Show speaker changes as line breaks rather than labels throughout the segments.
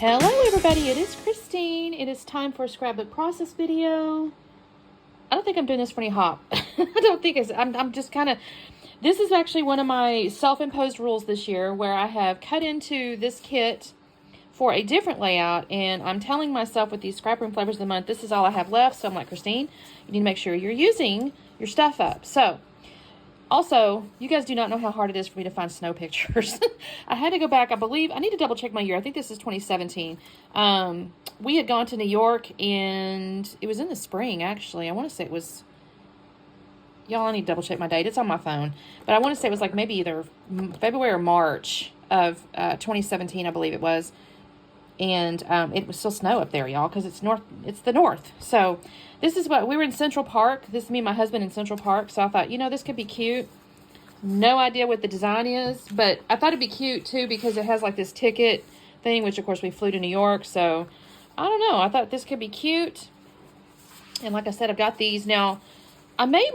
Hello everybody, it is Christine. It is time for a scrapbook process video. I don't think I'm doing this for any hop. I don't think it's, I'm just kind of, this is actually one of my self-imposed rules this year where I have cut into this kit for a different layout, and I'm telling myself with these scrap room flavors of the month, this is all I have left. So I'm like, Christine, you need to make sure you're using your stuff up. So also, you guys do not know how hard it is for me to find snow pictures. I had to go back. I believe, I need to double check my year. I think this is 2017. We had gone to New York, and it was in the spring, actually. I want to say it was, y'all, I need to double check my date. It's on my phone. But I want to say it was like maybe either February or March of 2017, I believe it was. And it was still snow up there, y'all, because it's the north. So this is what, we were in Central Park. This is me and my husband in Central Park. So I thought, you know, this could be cute. No idea what the design is, but I thought it'd be cute too because it has like this ticket thing, which of course we flew to New York. So I don't know. I thought this could be cute. And like I said, I've got these now. I may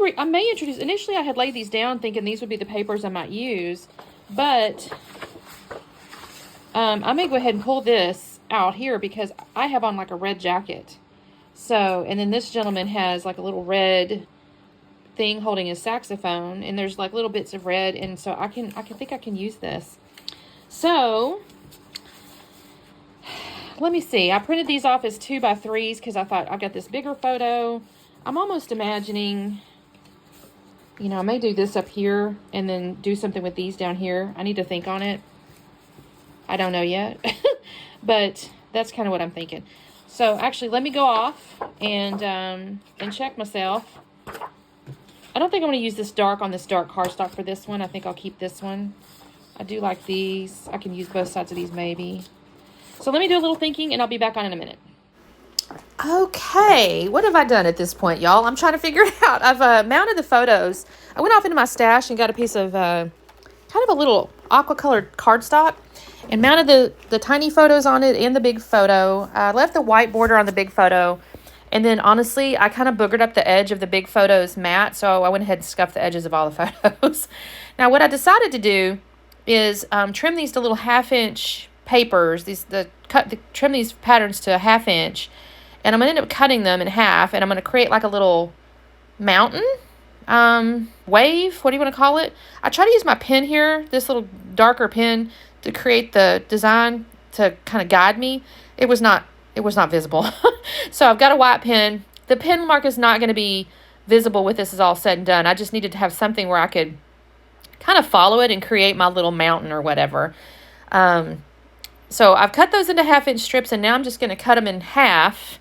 introduce, initially I had laid these down thinking these would be the papers I might use, but I may go ahead and pull this out here because I have on like a red jacket. So, and then this gentleman has like a little red thing holding his saxophone, and there's like little bits of red, and so I think I can use this. So let me see. I printed these off as 2x3s because I thought I've got this bigger photo. I'm almost imagining, you know, I may do this up here and then do something with these down here. I need to think on it. I don't know yet, but that's kind of what I'm thinking. So actually, let me go off and check myself. I don't think I'm going to use this dark on this dark cardstock for this one. I think I'll keep this one. I do like these. I can use both sides of these maybe. So let me do a little thinking, and I'll be back on in a minute. Okay, what have I done at this point, y'all? I'm trying to figure it out. I've mounted the photos. I went off into my stash and got a piece of kind of a little aqua-colored cardstock and mounted the tiny photos on it and the big photo. I left the white border on the big photo. And then, honestly, I kind of boogered up the edge of the big photos matte, so I went ahead and scuffed the edges of all the photos. Now, what I decided to do is trim these to little 1/2-inch papers. Trim these patterns to a 1/2 inch, and I'm going to end up cutting them in half, and I'm going to create like a little mountain, wave, what do you want to call it? I try to use my pen here, this little darker pen, to create the design to kind of guide me. It was not visible. So I've got a white pen. The pen mark is not going to be visible with this is all said and done. I just needed to have something where I could kind of follow it and create my little mountain or whatever. So I've cut those into 1/2-inch strips, and now I'm just going to cut them in half.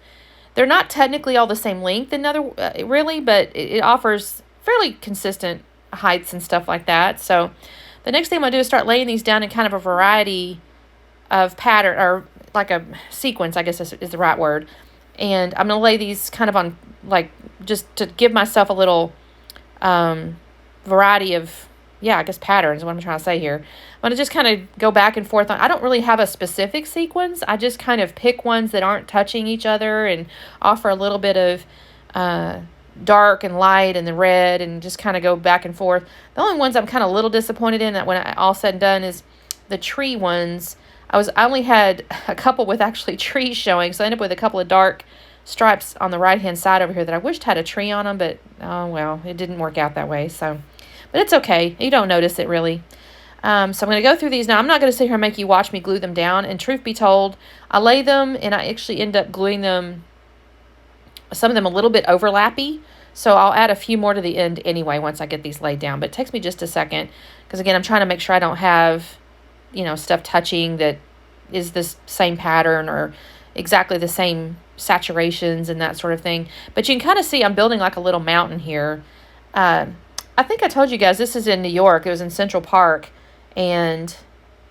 They're not technically all the same length really, but it offers fairly consistent heights and stuff like that. So the next thing I'm going to do is start laying these down in kind of a variety of pattern, or like a sequence, I guess is the right word. And I'm going to lay these kind of on, like, just to give myself a little variety of, I guess patterns is what I'm trying to say here. I'm going to just kind of go back and forth on, I don't really have a specific sequence. I just kind of pick ones that aren't touching each other and offer a little bit of dark and light and the red, and just kind of go back and forth. The only ones I'm kind of a little disappointed in, that when all said and done, is the tree ones. I only had a couple with actually trees showing, so I ended up with a couple of dark stripes on the right-hand side over here that I wished had a tree on them, but, oh, well, it didn't work out that way, so. But it's okay. You don't notice it, really. So I'm going to go through these now. I'm not going to sit here and make you watch me glue them down, and truth be told, I lay them, and I actually end up gluing them, some of them a little bit overlappy, so I'll add a few more to the end anyway once I get these laid down, but it takes me just a second, because, again, I'm trying to make sure I don't have, you know, stuff touching that is this same pattern or exactly the same saturations and that sort of thing. But you can kind of see I'm building like a little mountain here. I think I told you guys this is in New York. It was in Central Park, and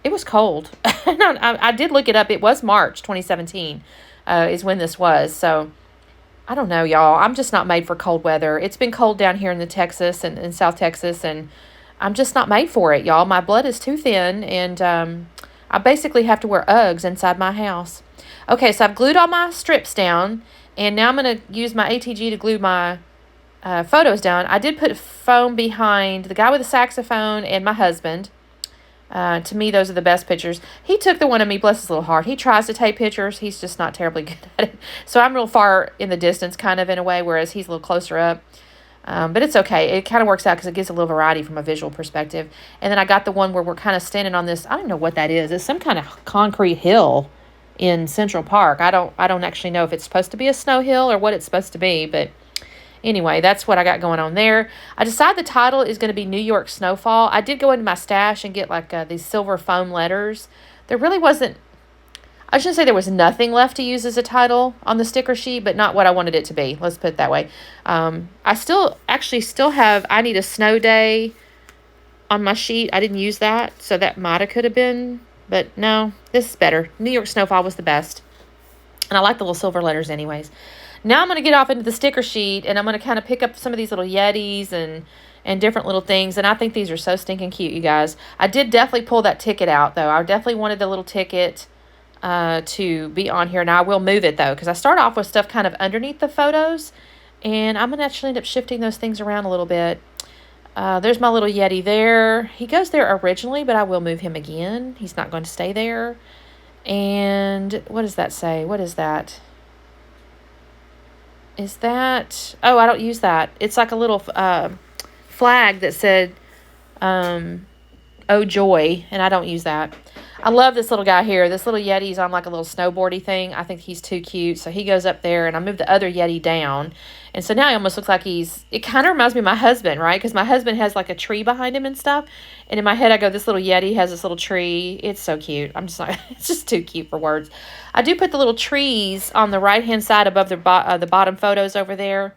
it was cold. I did look it up. It was March 2017 is when this was. So I don't know, y'all. I'm just not made for cold weather. It's been cold down here in the Texas and in South Texas, and I'm just not made for it, y'all. My blood is too thin, and I basically have to wear Uggs inside my house. Okay, so I've glued all my strips down, and now I'm going to use my ATG to glue my photos down. I did put foam behind the guy with the saxophone and my husband. To me, those are the best pictures. He took the one of me, bless his little heart. He tries to take pictures. He's just not terribly good at it. So I'm real far in the distance kind of in a way, whereas he's a little closer up. But it's okay. It kind of works out because it gives a little variety from a visual perspective. And then I got the one where we're kind of standing on this. I don't know what that is. It's some kind of concrete hill in Central Park. I don't actually know if it's supposed to be a snow hill or what it's supposed to be. But anyway, that's what I got going on there. I decided the title is going to be New York Snowfall. I did go into my stash and get like these silver foam letters. There really wasn't. I shouldn't say there was nothing left to use as a title on the sticker sheet, but not what I wanted it to be. Let's put it that way. I still have I Need a Snow Day on my sheet. I didn't use that, so that might have could have been, but no, this is better. New York Snowfall was the best. And I like the little silver letters anyways. Now I'm going to get off into the sticker sheet, and I'm going to kind of pick up some of these little Yetis and different little things, and I think these are so stinking cute, you guys. I did definitely pull that ticket out, though. I definitely wanted the little ticket to be on here. Now I will move it though, because I start off with stuff kind of underneath the photos, and I'm gonna actually end up shifting those things around a little bit. There's my little Yeti there. He goes there originally, but I will move him again. He's not going to stay there. And what does that say? What is that? Is that, oh, I don't use that. It's like a little flag that said oh joy, and I don't use that. I love this little guy here. This little Yeti's on like a little snowboardy thing. I think he's too cute. So he goes up there, and I moved the other Yeti down. And so now he almost looks like it kind of reminds me of my husband, right? Because my husband has like a tree behind him and stuff. And in my head, I go, this little Yeti has this little tree. It's so cute. I'm just like, it's just too cute for words. I do put the little trees on the right-hand side above the bottom photos over there.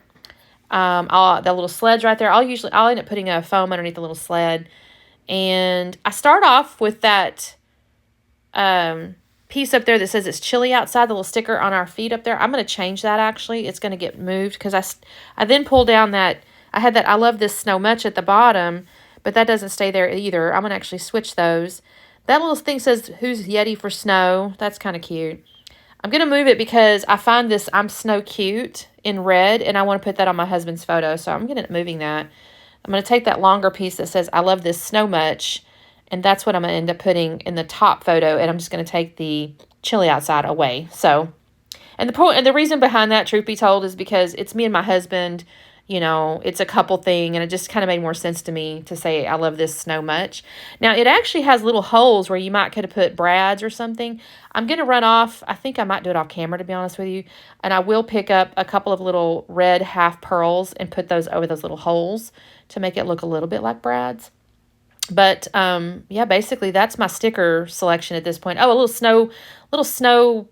The little sleds right there. I'll end up putting a foam underneath the little sled. And I start off with that piece up there that says it's chilly outside, the little sticker on our feet up there. I'm going to change that, actually. It's going to get moved because I then pull down that. I had that I love this snow much at the bottom, but that doesn't stay there either. I'm going to actually switch those. That little thing says, who's Yeti for snow? That's kind of cute. I'm going to move it because I find this I'm Snow Cute in red, and I want to put that on my husband's photo, so I'm going to moving that. I'm going to take that longer piece that says I love this snow much, and that's what I'm going to end up putting in the top photo, and I'm just going to take the chilly outside away. So, and the reason behind that, truth be told, is because it's me and my husband. You know, it's a couple thing, and it just kind of made more sense to me to say I love this snow much. Now, it actually has little holes where you could have put brads or something. I'm going to run off. I think I might do it off camera, to be honest with you. And I will pick up a couple of little red half pearls and put those over those little holes to make it look a little bit like brads. But, yeah, basically that's my sticker selection at this point. Oh, a little snow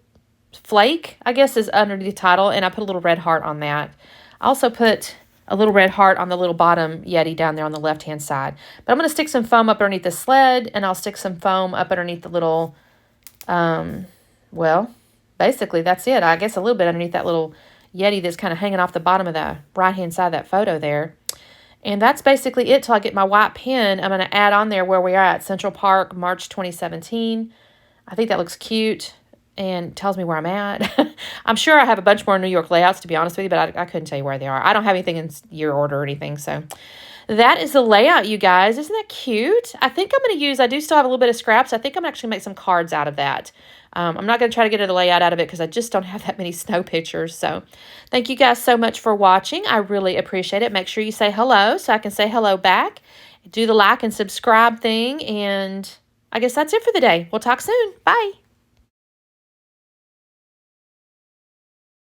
flake, I guess, is underneath the title, and I put a little red heart on that. I also put a little red heart on the little bottom Yeti down there on the left-hand side. But I'm going to stick some foam up underneath the sled, and I'll stick some foam up underneath the little, well, basically that's it. I guess a little bit underneath that little Yeti that's kind of hanging off the bottom of the right-hand side of that photo there. And that's basically it till I get my white pen. I'm going to add on there where we are at Central Park, March 2017. I think that looks cute and tells me where I'm at. I'm sure I have a bunch more New York layouts, to be honest with you, but I couldn't tell you where they are. I don't have anything in year order or anything, so that is the layout, you guys. Isn't that cute? I think I'm going to use, I do still have a little bit of scraps. I think I'm actually make some cards out of that. I'm not going to try to get a layout out of it because I just don't have that many snow pictures. So thank you guys so much for watching. I really appreciate it. Make sure you say hello so I can say hello back. Do the like and subscribe thing, and I guess that's it for the day. We'll talk soon. Bye.